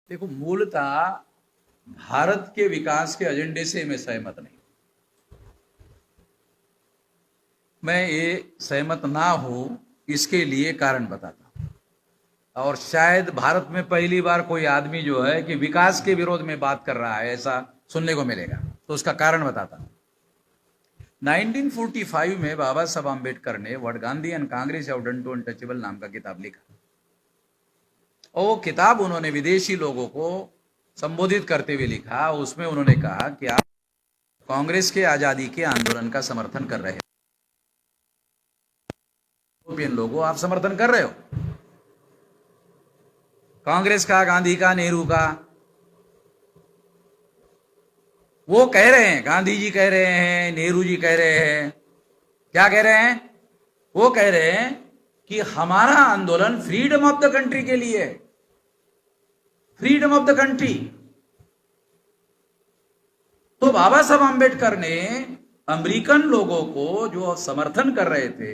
देखो, मूलतः भारत के विकास के एजेंडे से मैं सहमत नहीं। मैं ये सहमत ना हूं, इसके लिए कारण बताता हूं। और शायद भारत में पहली बार कोई आदमी जो है कि विकास के विरोध में बात कर रहा है, ऐसा सुनने को मिलेगा। तो उसका कारण बताता हूं। 1945 में बाबा साहब आम्बेडकर ने what Gandhi and Congress have done to untouchable नाम का किताब लिखा। और वो किताब उन्होंने विदेशी लोगों को संबोधित करते हुए लिखा। उसमें उन्होंने कहा कि आप कांग्रेस के आजादी के आंदोलन का समर्थन कर रहे हो, यूरोपियन लोगों आप समर्थन कर रहे हो, कांग्रेस का, गांधी का, नेहरू का। वो कह रहे हैं, गांधी जी कह रहे हैं, नेहरू जी कह रहे हैं, क्या कह रहे हैं? वो कह रहे हैं कि हमारा आंदोलन फ्रीडम ऑफ द कंट्री के लिए, फ्रीडम ऑफ द कंट्री। तो बाबा साहब आम्बेडकर ने अमेरिकन लोगों को जो समर्थन कर रहे थे,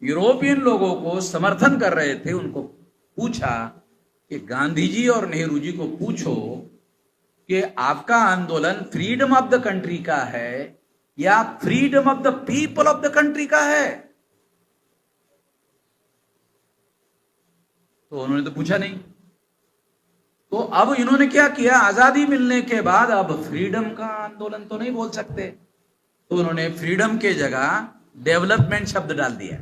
यूरोपियन लोगों को समर्थन कर रहे थे, उनको पूछा कि गांधी जी और नेहरू जी को पूछो कि आपका आंदोलन फ्रीडम ऑफ द कंट्री का है या freedom of the people of the country का है? तो उन्होंने तो पूछा नहीं। तो अब इन्होंने क्या किया, आजादी मिलने के बाद अब फ्रीडम का आंदोलन तो नहीं बोल सकते, तो उन्होंने फ्रीडम के जगह डेवलपमेंट शब्द डाल दिया।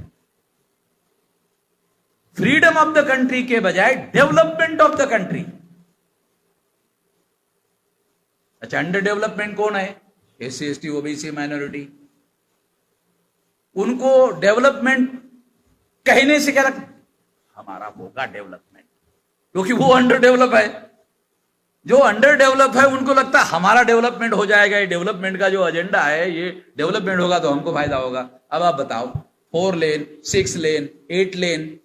फ्रीडम ऑफ द कंट्री के बजाय डेवलपमेंट ऑफ द कंट्री। अच्छा, अंडर डेवलपमेंट कौन है? SC, ST, OBC, minority. उनको डेवलपमेंट कहने से क्या लगता, हमारा होगा डेवलपमेंट, क्योंकि वो अंडर डेवलप है। जो अंडर डेवलप है उनको लगता है हमारा डेवलपमेंट हो जाएगा, ये डेवलपमेंट का जो एजेंडा है, ये डेवलपमेंट होगा तो हमको फायदा होगा। अब आप बताओ, 4 लेन, 6 लेन, 8 लेन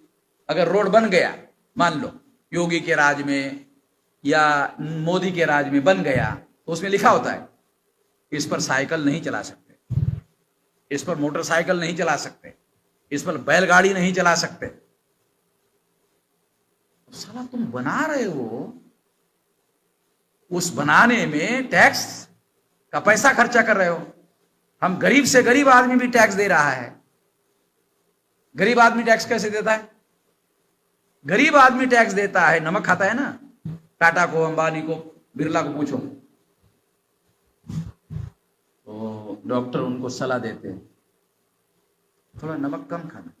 अगर रोड बन गया, मान लो योगी के राज में या मोदी के राज में बन गया, तो उसमें लिखा होता है इस पर साइकिल नहीं चला सकते, इस पर मोटरसाइकिल नहीं चला सकते, इस पर बैलगाड़ी नहीं चला सकते। साला तुम बना रहे हो, उस बनाने में टैक्स का पैसा खर्चा कर रहे हो। हम गरीब से गरीब आदमी भी टैक्स दे रहा है। गरीब आदमी टैक्स कैसे देता है? गरीब आदमी टैक्स देता है, नमक खाता है ना। टाटा को, अंबानी को, बिरला को पूछो, तो डॉक्टर उनको सलाह देते हैं थोड़ा नमक कम खाना।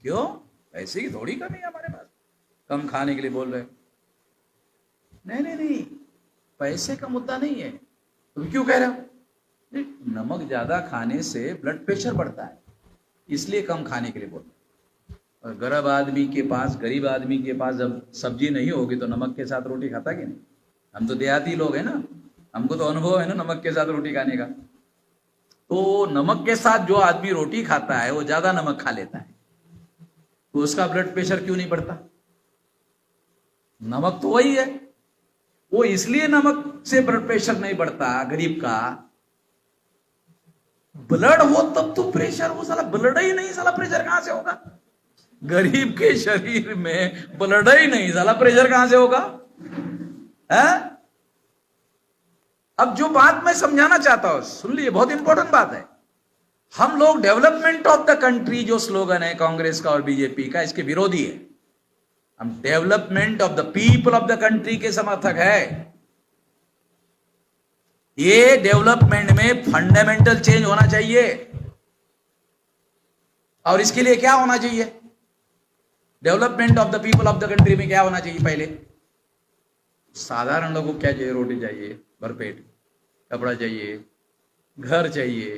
क्यों? पैसे की थोड़ी कमी है हमारे पास, कम खाने के लिए बोल रहे। नहीं नहीं नहीं, पैसे का मुद्दा नहीं है। तुम क्यों कह रहे हो? नहीं, नमक ज्यादा खाने से ब्लड प्रेशर बढ़ता है, इसलिए कम खाने के लिए बोल रहे। और गरीब आदमी के पास जब सब्जी नहीं होगी तो नमक के साथ रोटी खाता कि नहीं? हम तो देहाती लोग हैं ना, हमको तो अनुभव है ना नमक के साथ रोटी खाने का। तो नमक के साथ जो आदमी रोटी खाता है वो ज्यादा नमक खा लेता है, तो उसका ब्लड प्रेशर क्यों नहीं बढ़ता? नमक तो वही है, वो इसलिए नमक से ब्लड प्रेशर नहीं बढ़ता गरीब का। ब्लड हो तब तो प्रेशर हो, साला ब्लड ही नहीं, साला प्रेशर कहां से होगा? गरीब के शरीर में ब्लड ही नहीं, साला प्रेशर कहां से होगा? है? अब जो बात मैं समझाना चाहता हूं, सुन लीजिए, बहुत इंपॉर्टेंट बात है। हम लोग डेवलपमेंट ऑफ द कंट्री जो स्लोगन है कांग्रेस का और बीजेपी का, इसके विरोधी है। हम development of the people of the country के समर्थक है। ये डेवलपमेंट में फंडामेंटल चेंज होना चाहिए। और इसके लिए क्या होना चाहिए? Development of the people of the country में क्या होना चाहिए? पहले साधारण लोगों को क्या चाहिए? रोटी चाहिए भरपेट, कपड़ा चाहिए, घर चाहिए।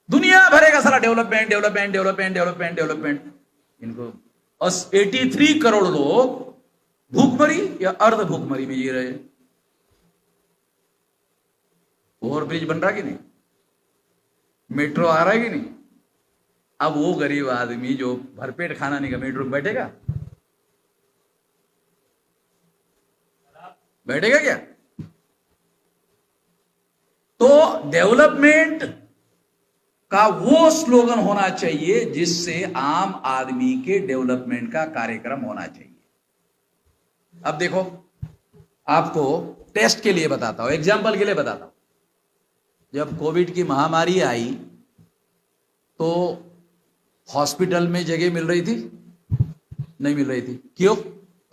दुनिया भरेगा सारा development development development development development. इनको 83 करोड़ लोग भूखमरी या अर्ध भूखमरी में जी रहे। ओवरब्रिज बन रहा कि नहीं? मेट्रो आ रहा है कि नहीं? अब वो गरीब आदमी जो भरपेट खाना नहीं का मेट्रो में बैठेगा? बैठेगा क्या? तो डेवलपमेंट का वो स्लोगन होना चाहिए जिससे आम आदमी के डेवलपमेंट का कार्यक्रम होना चाहिए। अब देखो, आपको टेस्ट के लिए बताता हूं, एग्जाम्पल के लिए बताता हूं। जब कोविड की महामारी आई तो हॉस्पिटल में जगह मिल रही थी? नहीं मिल रही थी। क्यों?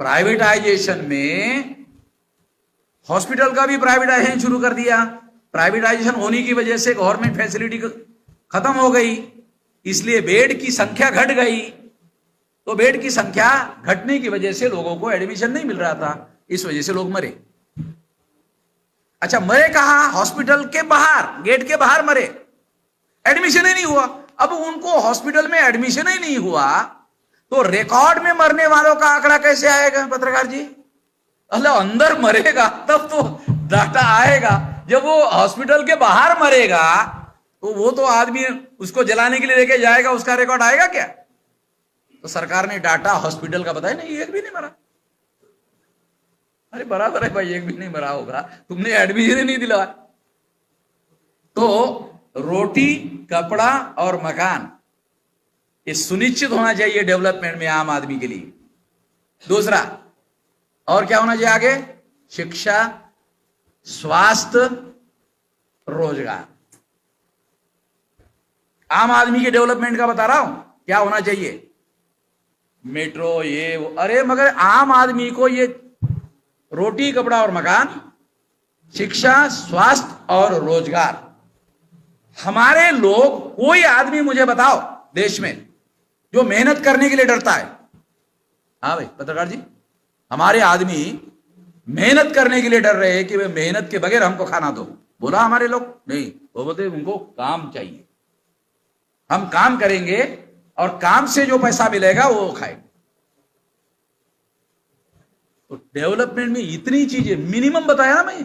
प्राइवेटाइजेशन में हॉस्पिटल का भी प्राइवेटाइजेशन शुरू कर दिया। प्राइवेटाइजेशन होने की वजह से गवर्नमेंट फैसिलिटी खत्म हो गई, इसलिए बेड की संख्या घट गई। तो बेड की संख्या घटने की वजह से लोगों को एडमिशन नहीं मिल रहा था, इस वजह से लोग मरे। अच्छा, मरे कहां? हॉस्पिटल के बाहर, गेट के बाहर मरे, एडमिशन ही नहीं हुआ। अब उनको हॉस्पिटल में एडमिशन ही नहीं हुआ तो रिकॉर्ड में मरने वालों का आंकड़ा कैसे आएगा पत्रकार जी? अल्लाह, अंदर मरेगा तब तो डाटा आएगा। जब वो हॉस्पिटल के बाहर मरेगा तो वो तो आदमी उसको जलाने के लिए लेके जाएगा, उसका रिकॉर्ड आएगा क्या? तो सरकार ने डाटा हॉस्पिटल का बताया, नहीं एक भी नहीं मरा। अरे बराबर है भाई, एक भी नहीं मरा होगा, तुमने एडमिशन ही नहीं दिलवाया। तो रोटी, कपड़ा और मकान, ये सुनिश्चित होना चाहिए डेवलपमेंट में आम आदमी के लिए। दूसरा, और क्या होना चाहिए आगे? शिक्षा, स्वास्थ्य, रोजगार। आम आदमी के डेवलपमेंट का बता रहा हूं, क्या होना चाहिए? मेट्रो, ये वो। अरे मगर आम आदमी को ये रोटी, कपड़ा और मकान, शिक्षा, स्वास्थ्य और रोजगार, हमारे लोग, कोई आदमी मुझे बताओ देश में जो मेहनत करने के लिए डरता है? हाँ भाई पत्रकार जी, हमारे आदमी मेहनत करने के लिए डर रहे हैं कि वे मेहनत के बगैर हमको खाना दो। बोला हमारे लोग? नहीं, वो बोलते उनको काम चाहिए, हम काम करेंगे और काम से जो पैसा मिलेगा वो खाएंगे। तो डेवलपमेंट में इतनी चीजें मिनिमम बताया ना मैं।